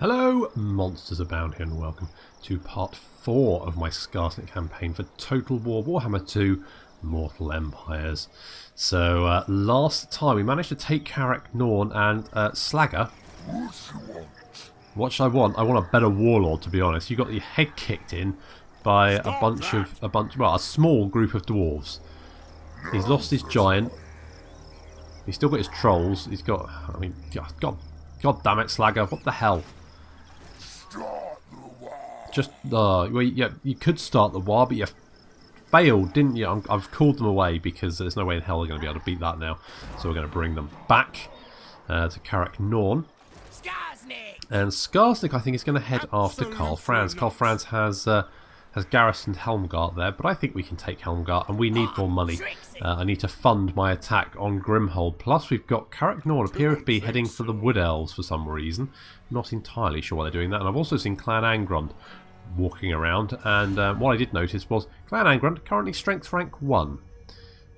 Hello, monsters abound here, and welcome to part 4 of my Skarsnik campaign for Total War Warhammer 2 Mortal Empires. So, last time we managed to take Kaaaarl and Slagger. What should I want? I want a better warlord, to be honest. You got your head kicked in by a small group of dwarves. He's lost his giant. He's still got his trolls. He's got, I mean, God damn it, Slagger, what the hell? Just, well, yeah, you could start the war, but you failed, didn't you? I've called them away because there's no way in hell they're going to be able to beat that now. So we're going to bring them back to Kaaaarl. And Skarsnik, I think, is going to head after Kaaaarl Franz. Kaaaarl Franz has garrisoned Helmgart there, but I think we can take Helmgart, and we need more money. I need to fund my attack on Grimhold. Plus, we've got Kaaaarl appear to be heading for the Wood Elves for some reason. Not entirely sure why they're doing that. And I've also seen Clan Angrund walking around, and what I did notice was Clan Angrund currently strength rank 1.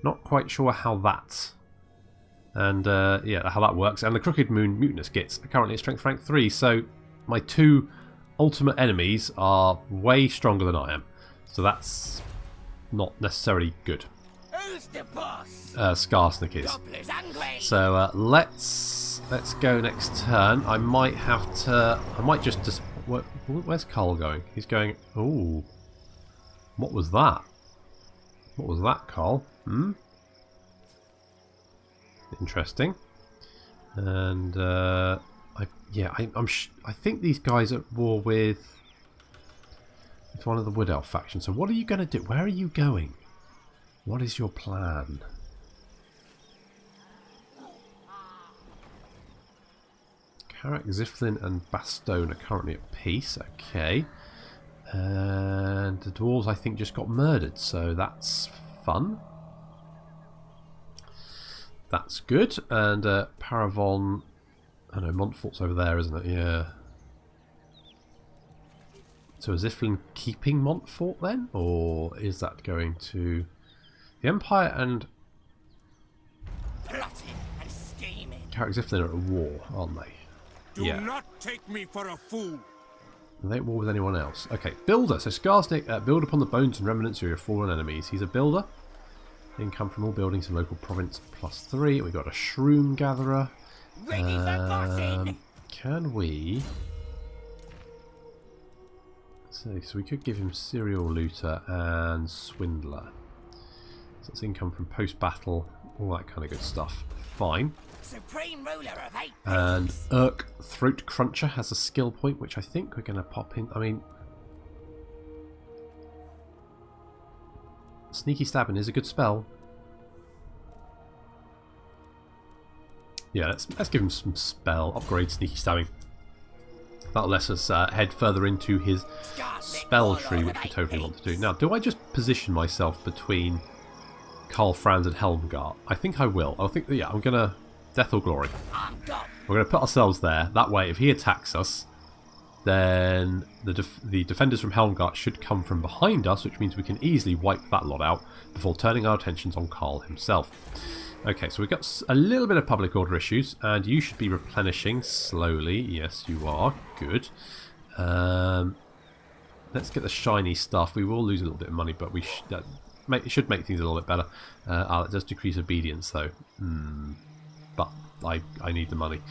Not quite sure how that, and yeah, how that works. And the Crooked Moon Mutinous Gits are currently at strength rank 3. So my two ultimate enemies are way stronger than I am, so that's not necessarily good. Who's the boss? Skarsnik is. So let's go next turn. I might have to. I might just. Where's Kaaaarl going? He's going. Oh, what was that? What was that, Kaaaarl? Interesting. And I think these guys are at war with one of the Wood Elf factions. So what are you going to do? Where are you going? What is your plan? Carrick, Ziflin and Bastone are currently at peace. Okay. And the dwarves, I think, just got murdered. So that's fun. That's good. And Paravon... I know, Montfort's over there, isn't it? Yeah. So is Ziflin keeping Montfort then? Or is that going to... The Empire and... Plotting and scheming. Carrick Ziflin are at war, aren't they? Do not take me for a fool. Are they at war with anyone else? Okay, Builder. So Skarsnik, build upon the bones and remnants of your fallen enemies. He's a builder. Income from all buildings in local province +3. We've got a Shroom Gatherer. Can we... So we could give him Serial Looter and Swindler. So it's income from post-battle, all that kind of good stuff. Fine. Supreme ruler of 8. And Urk Throat Cruncher has a skill point, which I think we're going to pop in. I mean... Sneaky Stabbing is a good spell. Yeah, let's give him some spell. Upgrade Sneaky Stabbing. That'll let us head further into his spell tree, which we totally want to do. Now, do I just position myself between Kaaaarl Franz and Helmgart? I think I will. I think, yeah, I'm going to... Death or Glory. We're going to put ourselves there. That way, if he attacks us, then the defenders from Helmgart should come from behind us, which means we can easily wipe that lot out before turning our attentions on Kaaaarl himself. Okay, so we've got a little bit of public order issues, and you should be replenishing slowly. Yes, you are. Good. Let's get the shiny stuff. We will lose a little bit of money, but we it should make things a little bit better. It does decrease obedience, though. But I need the money.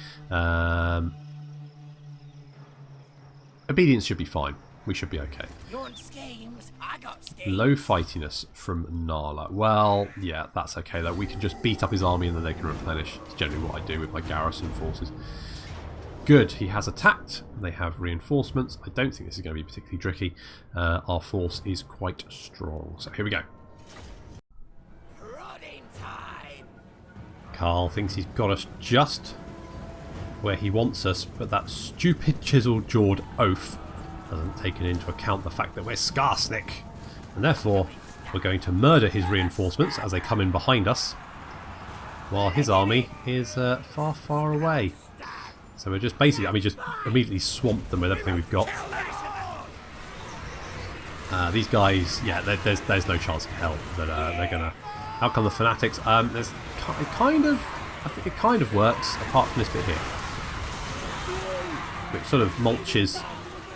Obedience should be fine. We should be okay. You want schemes? I got schemes. Low fightiness from Nala. Well, yeah, that's okay though. We can just beat up his army and then they can replenish. It's generally what I do with my garrison forces. Good. He has attacked. They have reinforcements. I don't think this is going to be particularly tricky. Our force is quite strong. So here we go. Prodding time. Kaaaarl thinks he's got us just where he wants us, but that stupid chisel-jawed oaf hasn't taken into account the fact that we're Skarsnik, and therefore we're going to murder his reinforcements as they come in behind us, while his army is far, far away. So we're just basically, we just immediately swamped them with everything we've got. These guys, yeah, there's no chance in hell that they're gonna outcome the fanatics. I think it kind of works, apart from this bit here. which sort of mulches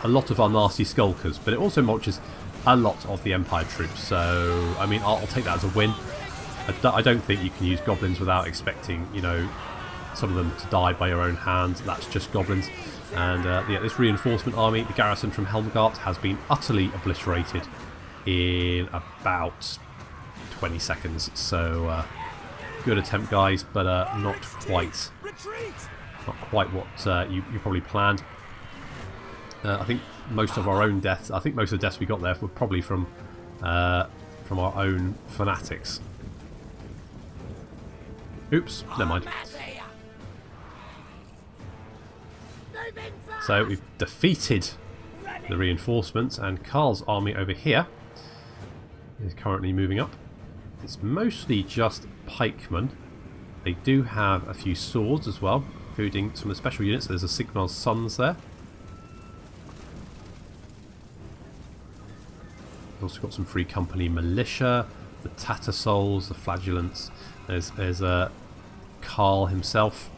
a lot of our nasty skulkers, but it also mulches a lot of the Empire troops. So, I mean, I'll take that as a win. I don't think you can use goblins without expecting, you know, some of them to die by your own hand. That's just goblins. And yeah, this reinforcement army, the garrison from Helmgart, has been utterly obliterated in about 20 seconds. So, good attempt, guys, but not quite what you probably planned. I think most of our own deaths, I think most of the deaths we got there were probably from our own fanatics. Oops, never mind. So we've defeated the reinforcements, and Kaarl's army over here is currently moving up. It's mostly just pikemen. They do have a few swords as well, including some of the special units. There's a Sigmar's Sons there. We've also got some Free Company militia, the Tattersalls, the Flagellants. There's Kaarl himself.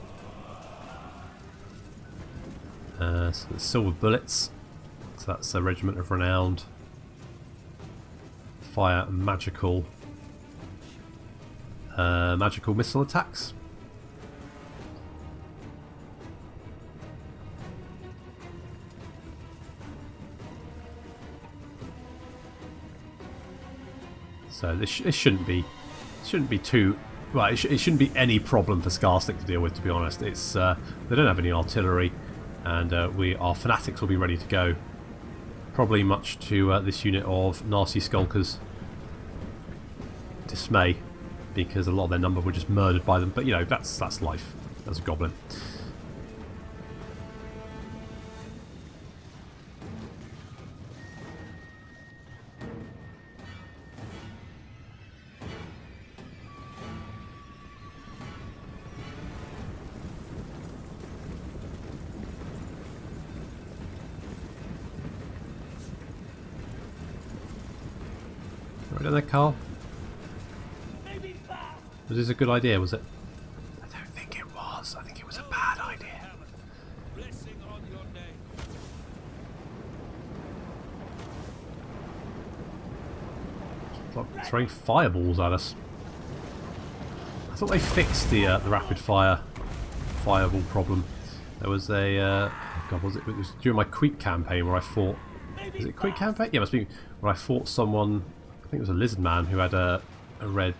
So the Silver Bullets. So that's a regiment of renowned fire magical missile attacks. So this shouldn't be too well. It shouldn't be any problem for Skarsnik to deal with. To be honest, it's they don't have any artillery, and our fanatics will be ready to go. Probably much to this unit of nasty skulkers' dismay, because a lot of their number were just murdered by them. But you know, that's life as a goblin. Right in there, Kaarl. Was this a good idea, was it? I don't think it was. I think it was a bad idea. It's like throwing fireballs at us. I thought they fixed the rapid fireball problem. There was a oh God, it was during my Quick campaign where I fought. Is it Quick campaign? Yeah, it must be where I fought someone. I think it was a lizard man who had a red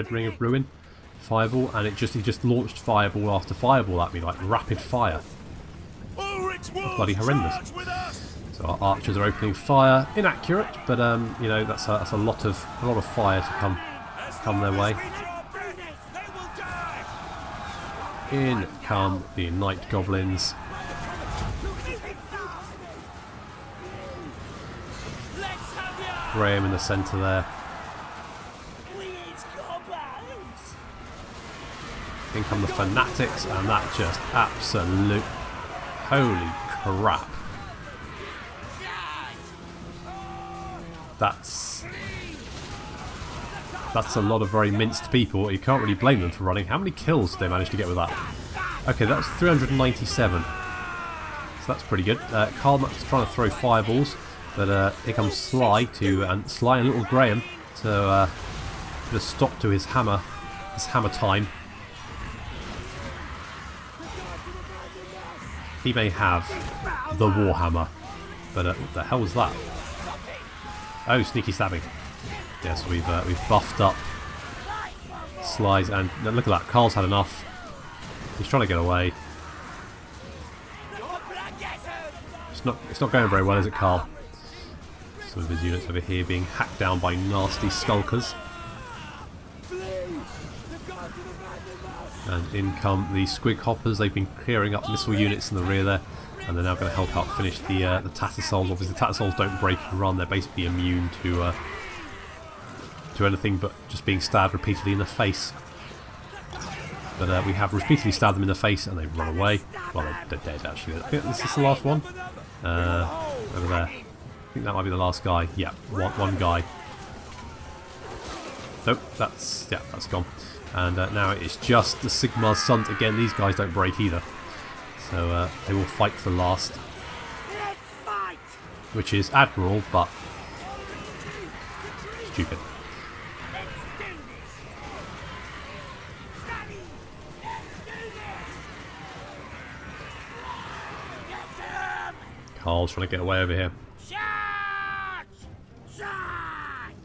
ring of ruin fireball, and he just launched fireball after fireball at me like rapid fire. Bloody horrendous. So our archers are opening fire, inaccurate, but you know, that's a lot of fire to come their way. In come the night goblins. Graham in the centre there. In come the fanatics, and that just absolute holy crap. That's a lot of very minced people. You can't really blame them for running. How many kills did they manage to get with that? Okay, that was 397. So that's pretty good. Kaarl is trying to throw fireballs, but here comes Sly and little Graham to put a stop to his hammer time. He may have the Warhammer, but what the hell was that? Oh, sneaky stabbing. Yes, we've buffed up Sly's, and look at that. Kaarl's had enough. He's trying to get away. It's not going very well, is it, Kaarl? Some of his units over here being hacked down by nasty skulkers. And in come the Squig Hoppers. They've been clearing up missile units in the rear there, and they're now going to help out finish the Tattersalls. Obviously, the Tattersalls don't break and run; they're basically immune to anything but just being stabbed repeatedly in the face. But we have repeatedly stabbed them in the face, and they run away. Well, they're dead actually. I think this is the last one over there. I think that might be the last guy. Yeah, one guy. Nope, that's gone. And now it's just the Sigmar's Sons again. These guys don't break either. So they will fight to the last, Let's fight! which is admirable, but stupid. Let's do this! Daddy! Let's do this! Get him! Kaarl's trying to get away over here. Charge! Charge!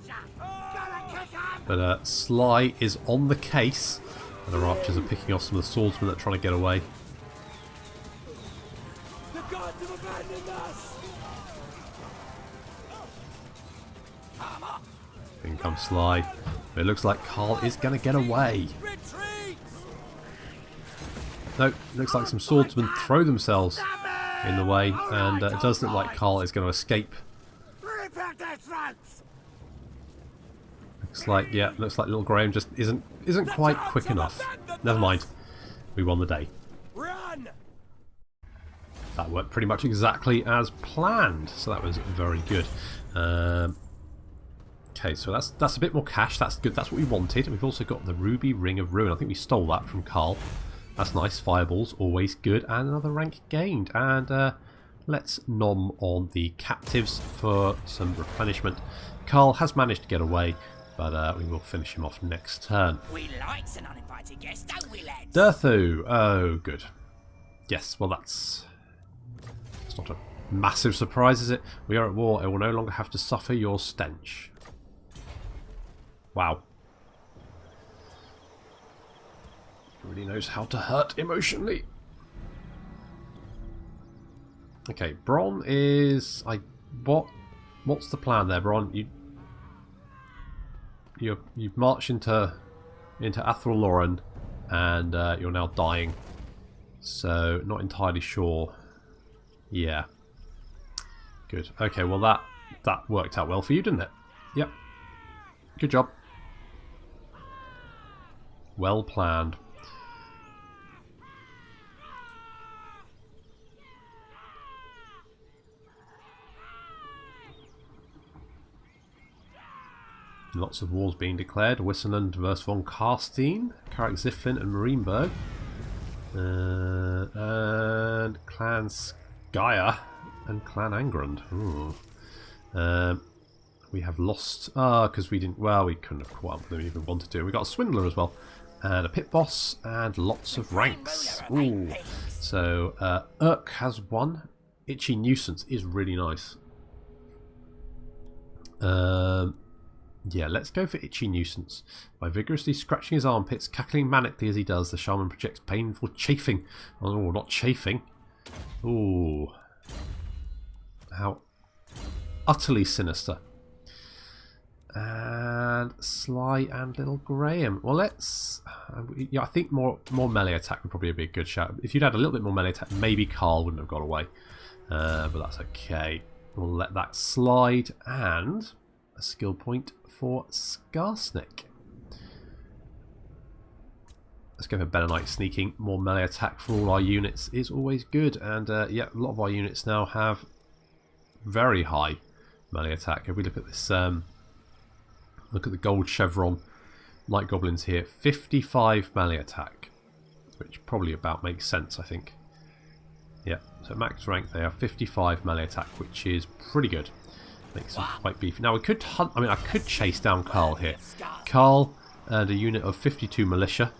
Gotta kick him! But Sly is on the case. And our archers are picking off some of the swordsmen that are trying to get away. The gods have abandoned us! In comes Sly. But it looks like Kaarl is going to get away. Retreat! No, looks like some swordsmen throw themselves in the way. And it does look like Kaarl is going to escape. Rip out their throats! Looks like, yeah, looks like little Graham just isn't quite quick enough. Never mind. We won the day. Run! That worked pretty much exactly as planned. So that was very good. Okay, so that's a bit more cash. That's good. That's what we wanted. We've also got the Ruby Ring of Ruin. I think we stole that from Kaarl. That's nice. Fireballs, always good. And another rank gained. And let's nom on the captives for some replenishment. Kaarl has managed to get away, but we will finish him off next turn. We like an uninvited guest, don't we, lads? Durthu. Oh, good. Yes, well it's not a massive surprise, is it? We are at war. I will no longer have to suffer your stench. Wow. He really knows how to hurt emotionally. Okay, Bronn is... What's the plan there, Bronn? You've marched into Athel Loren, and you're now dying. So, not entirely sure. Yeah. Good. Okay, well that worked out well for you, didn't it? Yep. Good job. Well planned. Lots of wars being declared. Wissenland versus von Karstein, Karak Ziflin and Marienburg. And Clan Skya and Clan Angrand. We have lost... because we didn't... Well, we couldn't have caught up with them if we wanted to. We got a Swindler as well. And a Pit Boss and lots of ranks. Ooh. So, Urk has one. Itchy Nuisance is really nice. Yeah, let's go for Itchy Nuisance. By vigorously scratching his armpits, cackling manically as he does, the shaman projects painful chafing. Oh, not chafing. Ooh. How utterly sinister. And Sly and Little Graham. Well, let's... yeah, I think more melee attack would probably be a good shout. If you'd had a little bit more melee attack, maybe Kaarl wouldn't have got away. But that's okay. We'll let that slide. And a skill point for Skarsnik. Let's go for Better Knight Sneaking. More melee attack for all our units is always good. And yeah, a lot of our units now have very high melee attack. If we look at this... look at the gold chevron light goblins here. 55 melee attack, which probably about makes sense, I think. Yeah, so max rank they have 55 melee attack, which is pretty good. Makes them quite beefy. Now we could hunt. I mean, I could chase down Kaarl here. Kaarl and a unit of 52 militia,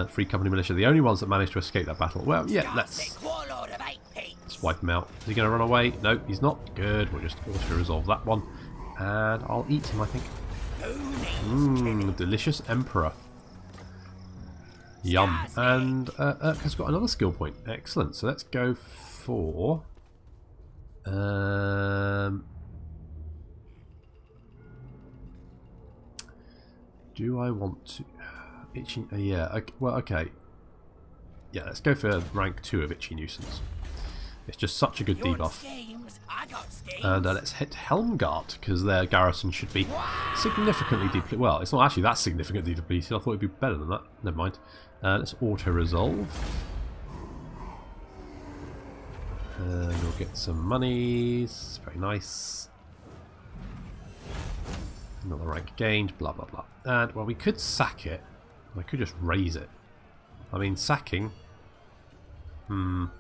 Free Company militia, the only ones that managed to escape that battle. Well, yeah, let's wipe him out. Is he going to run away? No, he's not. Good. We'll just auto-resolve that one. And I'll eat him, I think. Mmm, delicious Emperor. Yum. And Urk has got another skill point. Excellent. So let's go for... do I want to... Itchy... yeah, okay, well, okay. Yeah, let's go for rank 2 of Itchy Nuisance. It's just such a good debuff. And let's hit Helmgart, because their garrison should be significantly depleted. Well, it's not actually that significantly depleted. I thought it'd be better than that. Never mind. Let's auto-resolve. We'll get some monies. Very nice. Another rank gained. Blah, blah, blah. And, well, we could sack it. I could just raise it. I mean, sacking... I'm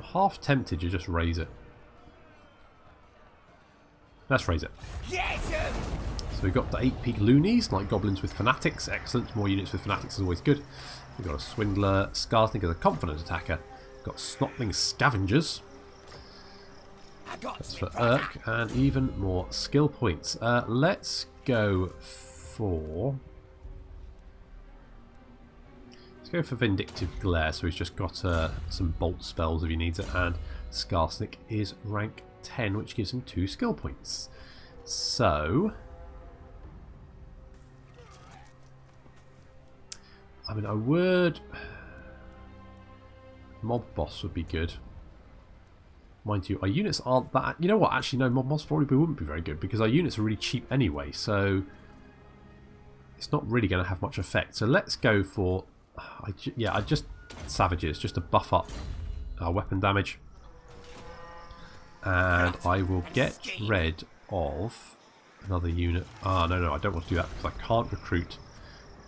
half tempted to just raise it. Let's raise it. Yes, sir. So we've got the 8-peak loonies, like goblins with fanatics. Excellent. More units with fanatics is always good. We've got a swindler. Skarsnik as a confident attacker. We've got snotling scavengers. That's for Urk, and even more skill points. Let's go for... Let's go for Vindictive Glare, so he's just got some bolt spells if he needs it, and Skarsnik is rank 10, which gives him 2 skill points. So... I mean, I would... Mob Boss would be good. Mind you, our units aren't that... You know what? Actually, no, Mob Boss probably wouldn't be very good because our units are really cheap anyway, so... It's not really going to have much effect. So let's go for... I just... Savages, just to buff up our weapon damage. And I will get rid of another unit. No, I don't want to do that because I can't recruit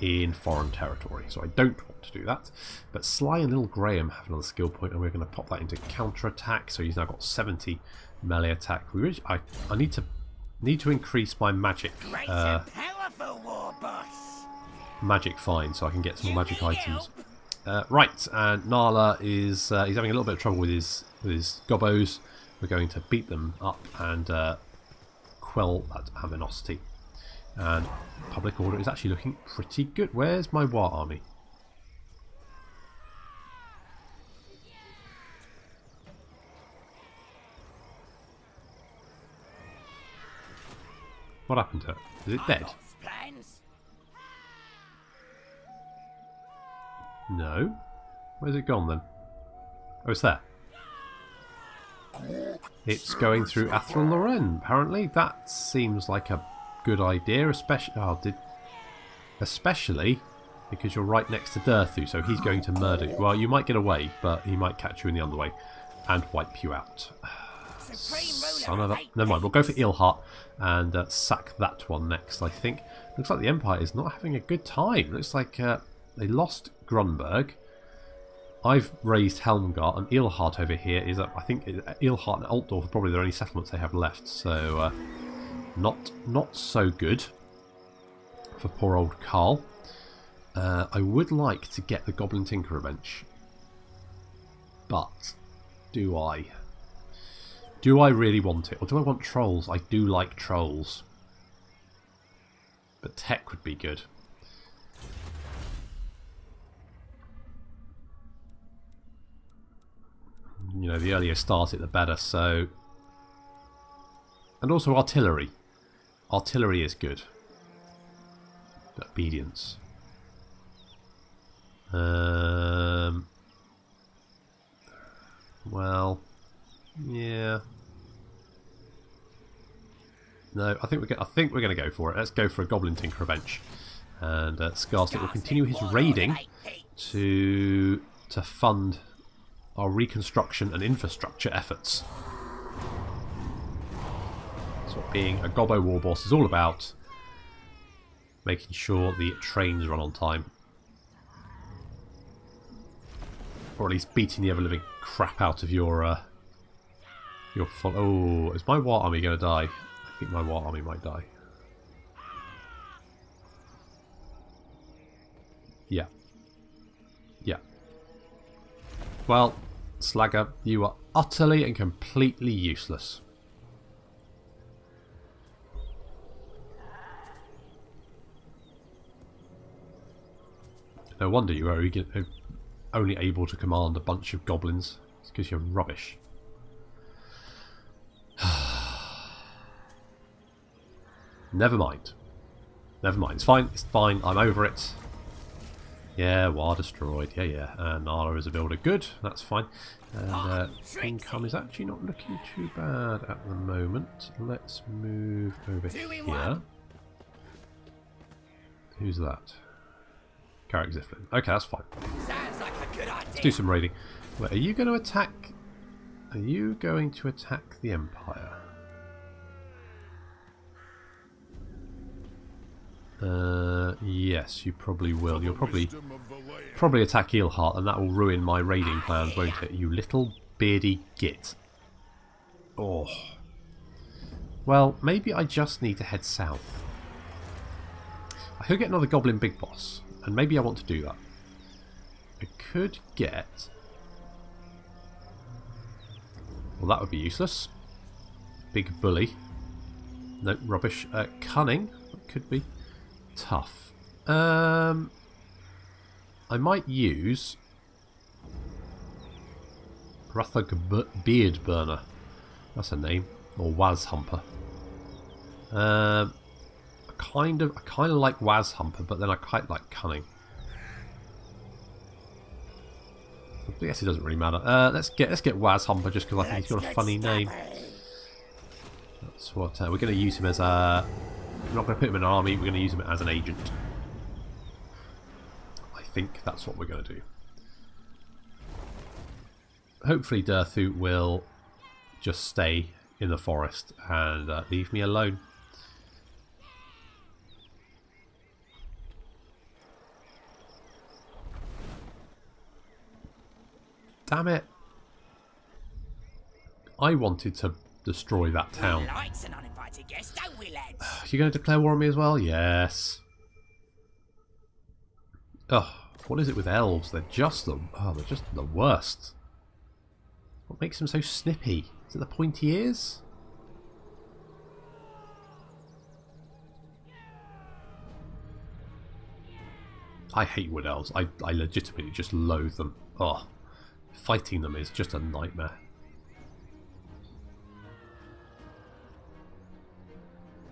in foreign territory, so I don't want to do that. But Sly and Little Graham have another skill point, and we're going to pop that into counter-attack, so he's now got 70 melee attack. I need to increase my magic magic find, so I can get some more magic items. Right, and Nala is he's having a little bit of trouble with his gobbos. We're going to beat them up and quell that aminosity. And public order is actually looking pretty good. Where's my war army? What happened to it? Is it dead? No. Where's it gone then? Oh, it's there. It's going through Athril Loren, apparently. That seems like a good idea, especially because you're right next to Durthu, so he's going to murder you. Well, you might get away, but he might catch you in the underway and wipe you out. Son of a... Never mind, we'll go for Ilhart and sack that one next, I think. Looks like the Empire is not having a good time. Looks like they lost Grunberg. I've raised Helmgart, and Ilhart over here is up. I think Ilhart and Altdorf are probably the only settlements they have left, so not so good for poor old Kaaaarl. I would like to get the Goblin Tinkerer bench, but do I? Do I really want it, or do I want trolls? I do like trolls, but tech would be good. You know, the earlier start it, the better. So, and also artillery. Artillery is good. Obedience. Well, yeah. No, I think we're going to go for it. Let's go for a Goblin Tinkerer bench, and Skarsnik will continue his raiding to fund our reconstruction and infrastructure efforts. That's what being a Gobbo war boss is all about. Making sure the trains run on time. Or at least beating the ever-living crap out of your oh, is my war army going to die? I think my war army might die. Yeah. Yeah. Well, Slagger, you are utterly and completely useless. No wonder you are only able to command a bunch of goblins. It's because you're rubbish. Never mind. Never mind. It's fine. It's fine. I'm over it. Yeah, War destroyed. Yeah. And Nala is a builder. Good. That's fine. And income is actually not looking too bad at the moment. Let's move over here. Who's that? Kaaaarl Ziflin. Okay, that's fine. Sounds like a good idea. Let's do some raiding. Wait, are you going to attack? Are you going to attack the Empire? Yes, you probably will. You'll probably attack Eelheart, and that will ruin my raiding plans, won't it? You little beardy git. Oh. Well, maybe I just need to head south. I could get another Goblin Big Boss, and maybe I want to do that. I could get... Well, that would be useless. Big Bully. No, rubbish. Cunning. That could be. Tough. I might use... Rathug Beard Burner. That's a name. Or Waz Humper. I kind of like Waz Humper, but then I quite like Cunning. I guess it doesn't really matter. Let's get Waz Humper just because I think he's got a funny name. That's what we're going to use him as a. We're not going to put him in an army. We're going to use him as an agent. I think that's what we're going to do. Hopefully, Durthu will just stay in the forest and leave me alone. Damn it! I wanted to destroy that town. Likes an uninvited guest, don't we, lads? You're going to declare war on me as well? Yes. Ugh, what is it with elves? They're just the worst. What makes them so snippy? Is it the pointy ears? I hate wood elves. I legitimately just loathe them. Ugh. Fighting them is just a nightmare.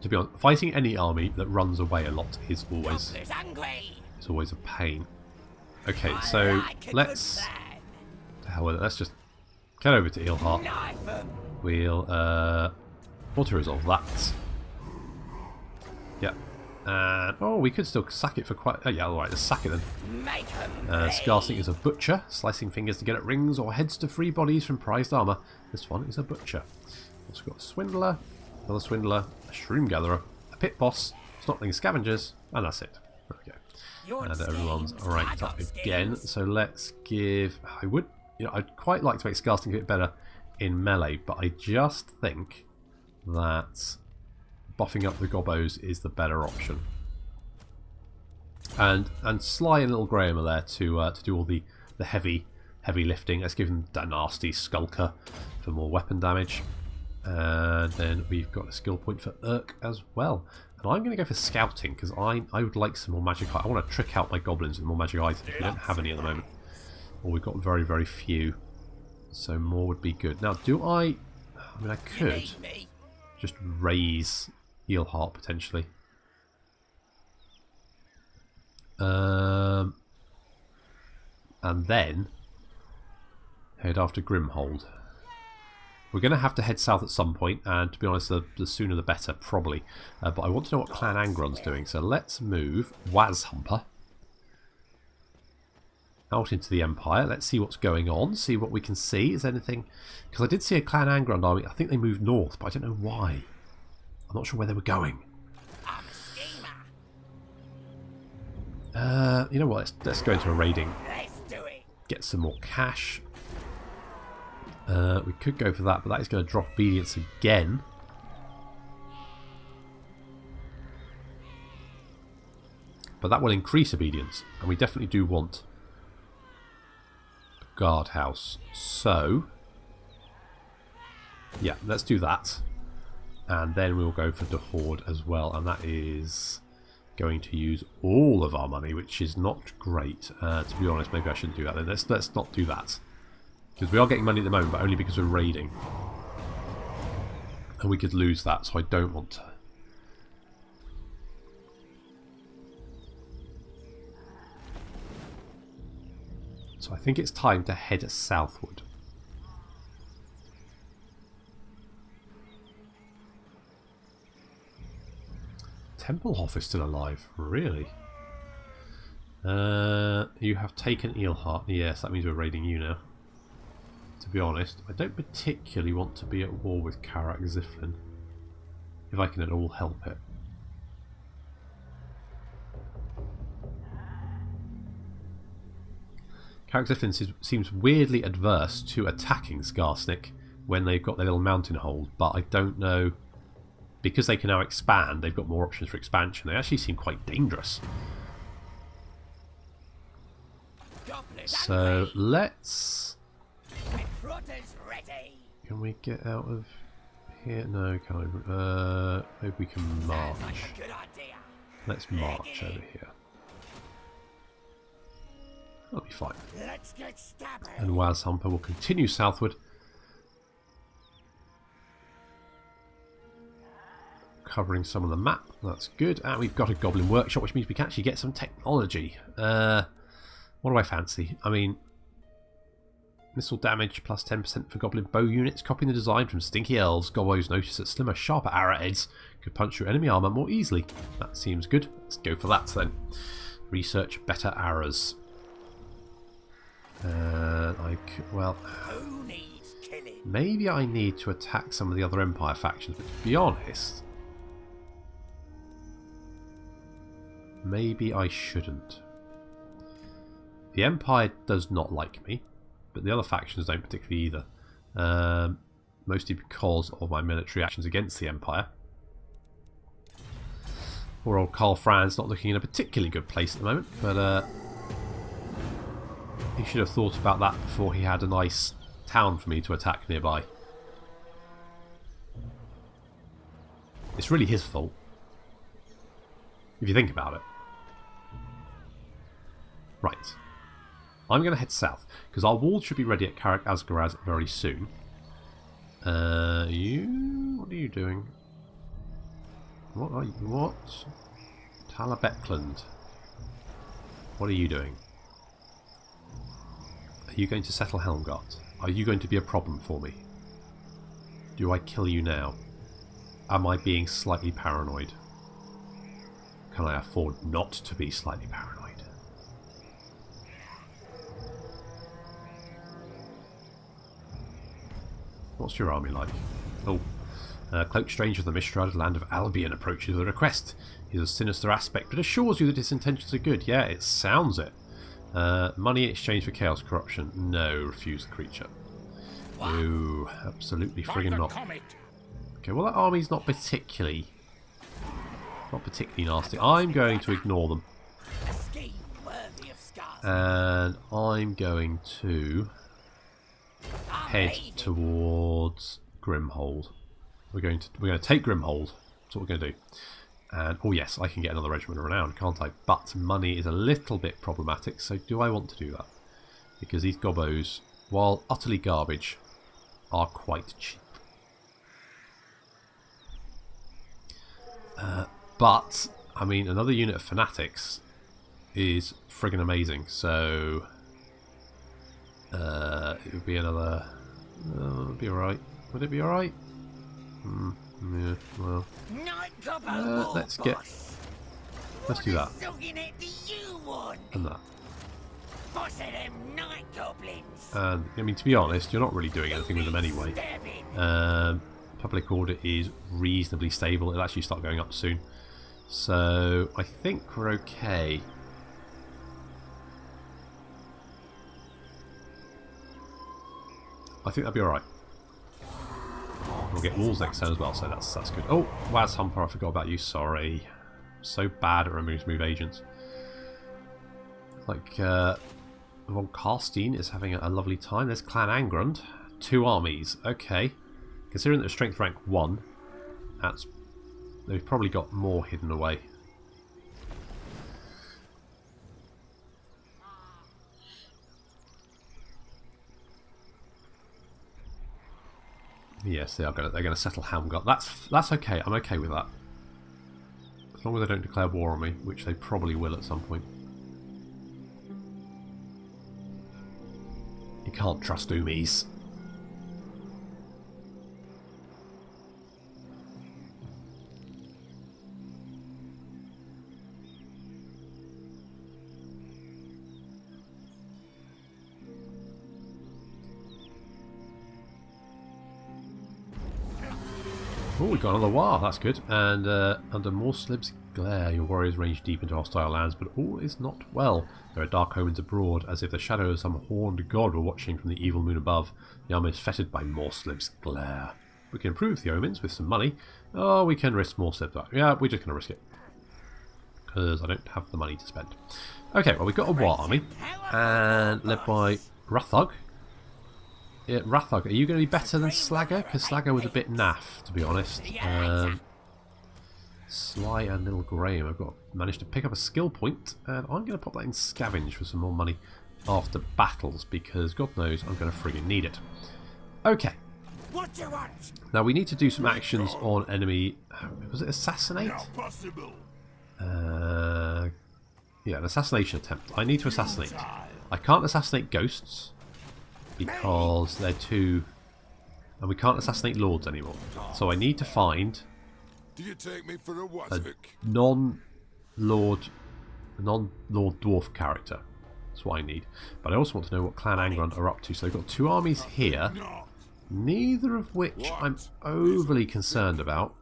To be honest, fighting any army that runs away a lot is always a pain. Okay, so let's the hell with it. Let's just get over to Eelheart. We'll auto resolve that. Yep. And oh, we could still sack it for quite. Oh yeah, all right. Let's sack it then. Skarsnik is a butcher, slicing fingers to get at rings or heads to free bodies from prized armor. This one is a butcher. Also got a swindler, another swindler, a shroom gatherer, a pit boss, snotling scavengers, and that's it. There we go. And everyone's ranked up again. So let's give. I'd quite like to make Skarsnik a bit better in melee, but I just think that buffing up the Gobbos is the better option. And Sly and Little Graham are there to do all the heavy lifting. Let's give them that nasty Skulker for more weapon damage. And then we've got a skill point for Urk as well. And I'm going to go for Scouting because I would like some more magic. I want to trick out my goblins with more magic items. We don't have any at the moment. Or we've got very, very few. So more would be good. Now, I mean, I could just raise Eelheart potentially. And then head after Grimhold. We're going to have to head south at some point, and to be honest, the sooner the better, probably. But I want to know what Clan Angron's doing, so let's move Waz Humper out into the Empire. Let's see what's going on, see what we can see. Is anything... Because I did see a Clan Angron army. I think they moved north, but I don't know why. I'm not sure where they were going. You know what? Let's go into a raiding. Get some more cash. We could go for that, but that is going to drop obedience again. But that will increase obedience, and we definitely do want a guardhouse. So, yeah, let's do that. And then we'll go for the Horde as well, and that is going to use all of our money, which is not great. To be honest, maybe I shouldn't do that then. Let's not do that. Because we are getting money at the moment, but only because we're raiding. And we could lose that, so I don't want to. So I think it's time to head southward. Templehof is still alive, really? You have taken Eelheart. Yes, that means we're raiding you now. To be honest, I don't particularly want to be at war with Kaaaarl Franz, if I can at all help it. Kaaaarl seems weirdly adverse to attacking Skarsnik when they've got their little mountain hold, but I don't know. Because they can now expand, they've got more options for expansion. They actually seem quite dangerous. So let's... Can we get out of here? No, can't. Maybe we can march. Let's march over here. That'll be fine. And Warhammer will continue southward. Covering some of the map. That's good. And we've got a Goblin Workshop, which means we can actually get some technology. What do I fancy? I mean, missile damage plus 10% for Goblin bow units. Copying the design from Stinky Elves. Gobos notice that slimmer, sharper arrowheads could punch through enemy armor more easily. That seems good. Let's go for that then. Research better arrows. Well, maybe I need to attack some of the other Empire factions, but to be honest, maybe I shouldn't. The Empire does not like me, but the other factions don't particularly either. Mostly because of my military actions against the Empire. Poor old Kaaaarl Franz not looking in a particularly good place at the moment, but he should have thought about that before he had a nice town for me to attack nearby. It's really his fault, if you think about it. Right. I'm going to head south, because our wall should be ready at Karak-Azgaraz very soon. What are you doing? What are you? What? Talabekland. What are you doing? Are you going to settle Helmgart? Are you going to be a problem for me? Do I kill you now? Am I being slightly paranoid? Can I afford not to be slightly paranoid? What's your army like? Oh. Cloaked stranger of the Mistral land of Albion approaches with a request. He has a sinister aspect, but assures you that his intentions are good. Yeah, it sounds it. Money in exchange for chaos corruption. No, refuse the creature. No, absolutely friggin' not. Okay, well that army's not particularly nasty. I'm going to ignore them. And I'm going to head towards Grimhold. We're going to take Grimhold. That's what we're going to do. And oh yes, I can get another regiment around, can't I? But money is a little bit problematic. So do I want to do that? Because these gobos, while utterly garbage, are quite cheap. But I mean, another unit of fanatics is friggin' amazing. So it would be another. It'd be alright. Would it be alright? Yeah, well. Let's do that. And that. And I mean, to be honest, you're not really doing anything with them anyway. Public order is reasonably stable. It'll actually start going up soon. So I think we're okay. I think that'll be alright. We'll get walls next turn as well, so that's good. Oh, Warhammer, I forgot about you. Sorry. So bad at remove agents. Like, Von Karstein is having a lovely time. There's Clan Angrund. 2 armies. Okay. Considering that they're strength rank 1, they've probably got more hidden away. Yes, they're gonna settle Helmgart. That's okay. I'm okay with that. As long as they don't declare war on me, which they probably will at some point. You can't trust Umis. Oh, we got another war. That's good. And under Morslib's glare. Your warriors range deep into hostile lands, but all is not well. There are dark omens abroad, as if the shadow of some horned god were watching from the evil moon above. The army is fettered by Morsliv's glare. We can improve the omens with some money. Oh, we can risk Morsliv's. Yeah, we're just going to risk it. Because I don't have the money to spend. Okay, well, we've got a war army. And led by Rathug. Yeah, Rathug, are you going to be better than Slagger? Because Slagger was a bit naff, to be honest. Sly and Little Graham have managed to pick up a skill point, and I'm going to pop that in Scavenge for some more money after battles, because God knows I'm going to friggin' need it. Okay. What do you want? Now we need to do some actions on enemy... Was it Assassinate? Yeah, an assassination attempt. I need to assassinate. I can't assassinate ghosts, because they're too... And we can't assassinate lords anymore. So I need to find... Do you take me for a non-lord dwarf character. That's what I need. But I also want to know what Clan Angrand are up to. So they've got two armies here, neither of which I'm overly concerned about.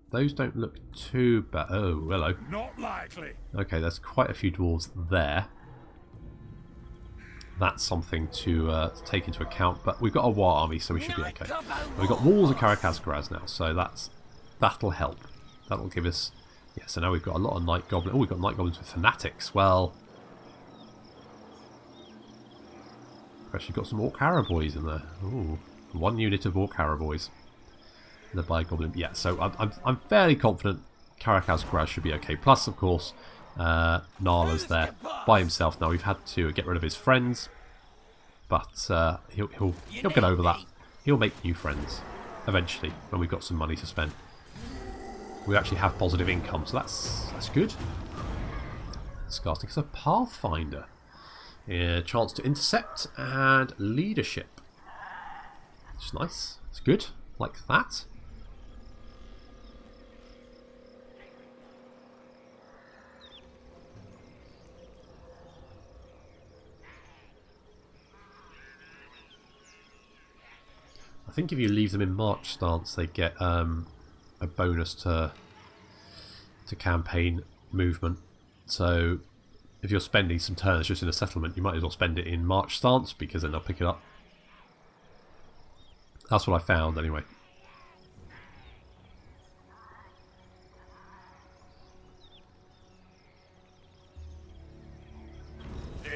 Those don't look too bad. Oh, hello. Not likely. Okay, there's quite a few dwarves there. That's something to take into account. But we've got a war army, so we should be okay. We've got walls of Karakazgraz now, so that'll help. That'll give us... Yeah, so now we've got a lot of Night Goblins. Oh, we've got Night Goblins with Fanatics. Well... We've actually got some Orc Harrow Boys in there. Ooh, 1 unit of Orc Harrow Boys. Led by a Goblin. Yeah, so I'm fairly confident Karakazgraz should be okay. Plus, of course, Nala's there by himself. Now, we've had to get rid of his friends. But he'll get over that. He'll make new friends eventually when we've got some money to spend. We actually have positive income, so that's good. Skarsnik is a Pathfinder. Chance to intercept and leadership. It's nice. It's good. Like that. I think if you leave them in march stance, they get a bonus to campaign movement. So if you're spending some turns just in a settlement, you might as well spend it in march stance, because then they'll pick it up. That's what I found anyway.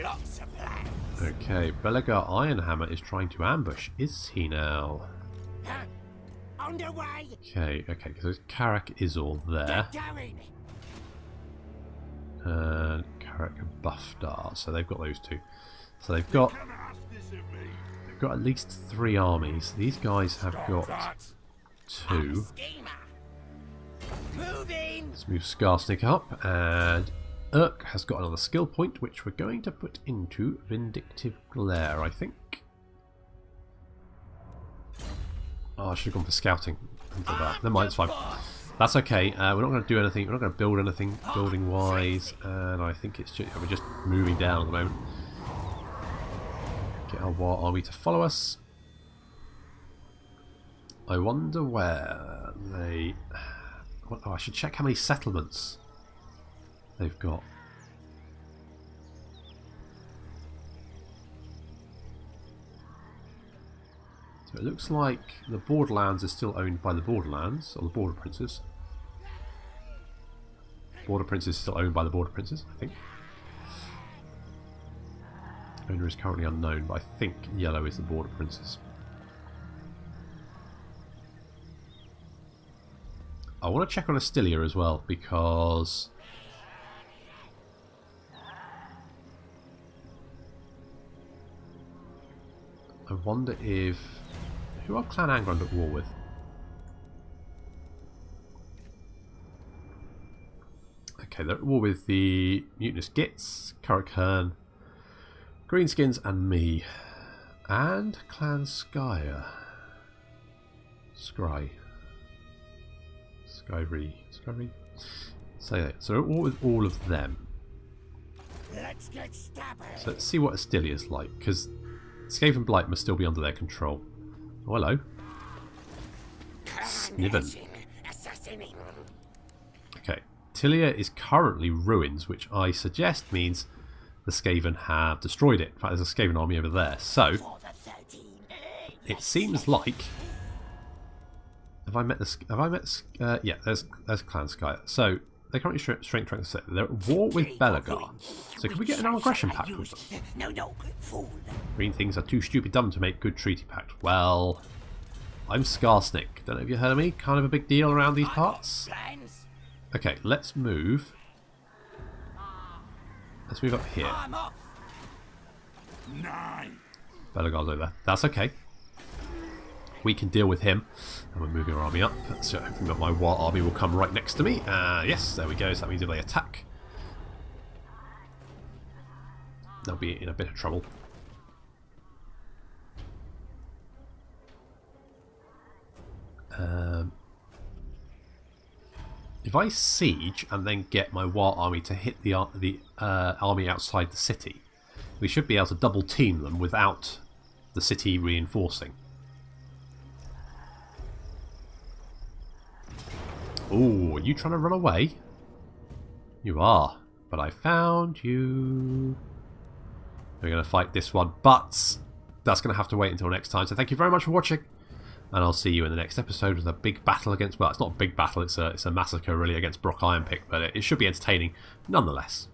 Lots of plans. Okay, Belegar Ironhammer is trying to ambush. Is he now? Underway. Okay, because Karak is all there. And Karak and Buffdar. So they've got those two. So they've got at least 3 armies. These guys have got 2. Let's move Skarsnik up, and Urk has got another skill point, which we're going to put into Vindictive Glare, I think. Oh, I should have gone for scouting. Never mind, it's fine. That's okay. We're not going to do anything. We're not going to build anything building-wise, and I think it's just, we're just moving down at the moment. Get our war army to follow us. I wonder where they... Oh, I should check how many settlements they've got. So it looks like the Borderlands is still owned by the Borderlands, or the Border Princes. Border Princes is still owned by the Border Princes, I think. Owner is currently unknown, but I think yellow is the Border Princes. I want to check on Astilia as well, because I wonder if... Who are Clan Angrand at war with? Okay, they're at war with the Mutinous Gits, Karak Greenskins, and me. And Clan Skyer. Scry. Skyry. Say that. So we're at war with all of them. Let's get stubborn. So let's see what Astilia's like, because Skaven Blight must still be under their control. Oh, hello. Sniven. Okay, Utilia is currently ruins, which I suggest means the Skaven have destroyed it. In fact, there's a Skaven army over there. So, it seems like... Have I met this? Have I met... yeah, there's Clan Sky. So, they're currently strength. They're at war with Belagar. So can we get an aggression pact with them? No, fool. Green things are too stupid dumb to make good treaty pact. Well, I'm Skarsnik. Don't know if you heard of me. Kind of a big deal around these parts. Plans? Okay, let's move. Let's move up here. I'm off. 9. Belagar's over there. That's okay. We can deal with him. And we're moving our army up. So hopefully my war army will come right next to me. Yes, there we go. So that means if they attack, they'll be in a bit of trouble. If I siege and then get my war army to hit the army outside the city, we should be able to double team them without the city reinforcing. Oh, are you trying to run away? You are, but I found you. We're going to fight this one, but that's going to have to wait until next time. So thank you very much for watching, and I'll see you in the next episode with a big battle against... Well, it's not a big battle, it's a massacre really against Brock Ironpick, but it should be entertaining nonetheless.